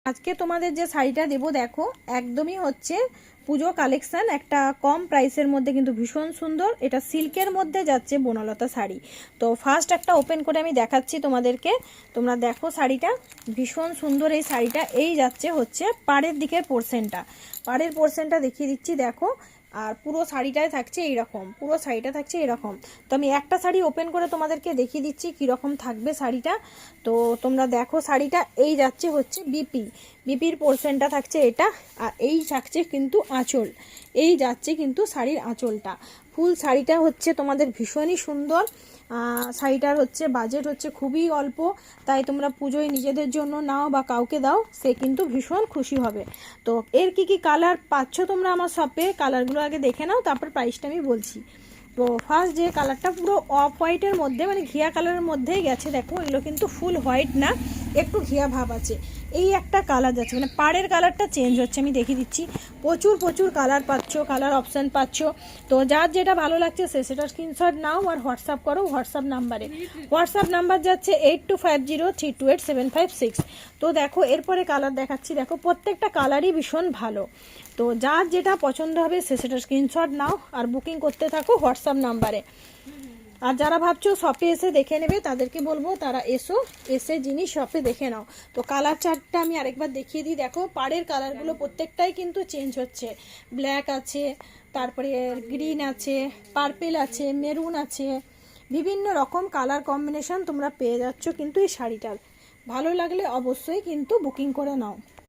আজকে তোমাদের যে শাড়িটা দেবো দেখো একদমই হচ্ছে পুজো কালেকশন, একটা কম প্রাইসের মধ্যে কিন্তু ভীষণ সুন্দর। এটা সিল্কের মধ্যে যাচ্ছে বনলতা শাড়ি। তো ফার্স্ট একটা ওপেন করে আমি দেখাচ্ছি তোমাদেরকে, তোমরা দেখো শাড়িটা ভীষণ সুন্দর। এই শাড়িটা এই যাচ্ছে হচ্ছে পাড়ের দিকের পোর্শনটা, পাড়ের পোর্শনটা দেখিয়ে দিচ্ছি দেখো। আর পুরো শাড়িটায় থাকছে এইরকম, পুরো শাড়িটা থাকছে এরকম। তো আমি একটা শাড়ি ওপেন করে তোমাদেরকে দেখিয়ে দিচ্ছি কীরকম থাকবে শাড়িটা। তো তোমরা দেখো শাড়িটা এই যাচ্ছে হচ্ছে বিপির পোর্শনটা থাকছে এটা, আর এই থাকছে কিন্তু আঁচল, এই যাচ্ছে কিন্তু শাড়ির আঁচলটা। ফুল শাড়িটা হচ্ছে তোমাদের ভীষণই সুন্দর। শাড়িটার হচ্ছে বাজেট হচ্ছে খুবই অল্প, তাই তোমরা পুজোয় নিজেদের জন্য নাও বা কাউকে দাও, সে কিন্তু ভীষণ খুশি হবে। তো এর কি কি কালার পাচ্ছ তোমরা আমার শপে, কালারগুলো আগে দেখে নাও, তারপর প্রাইসটা আমি বলছি। তো ফার্স্ট যে কালারটা পুরো অফ হোয়াইটের মধ্যে, মানে ঘিয়া কালারের মধ্যেই গেছে দেখো, এগুলো কিন্তু ফুল হোয়াইট না, একটু ঘিয়া ভাব আছে। এই একটা কালার যাচ্ছে, মানে পাড়ের কালারটা চেঞ্জ হচ্ছে, আমি দেখিয়ে দিচ্ছি। প্রচুর কালার পাচ্ছ, কালার অপশান পাচ্ছ। তো যার যেটা ভালো লাগছে সেটা স্ক্রিনশট নাও আর হোয়াটসঅ্যাপ করো হোয়াটসঅ্যাপ নাম্বারে। হোয়াটসঅ্যাপ নাম্বার যাচ্ছে 8250328756। তো দেখো এরপরে কালার দেখাচ্ছি, দেখো প্রত্যেকটা কালারই ভীষণ ভালো। তো যার যেটা পছন্দ হবে সেটা স্ক্রিনশট নাও আর বুকিং করতে থাকো হোয়াটসঅ্যাপ নাম্বারে। আর যারা ভাবছো শপে এসে দেখে নেবে তাদেরকে বলবো তারা এসে জিনিস শপে দেখে নাও। তো কালার চার্টটা আমি আরেকবার দেখিয়ে দিই, দেখো পাড়ের কালারগুলো প্রত্যেকটাই কিন্তু চেঞ্জ হচ্ছে। ব্ল্যাক আছে, তারপরে গ্রিন আছে, পার্পেল আছে, মেরুন আছে, বিভিন্ন রকম কালার কম্বিনেশন তোমরা পেয়ে যাচ্ছ কিন্তু এই শাড়িটার। ভালো লাগলে অবশ্যই কিন্তু বুকিং করে নাও।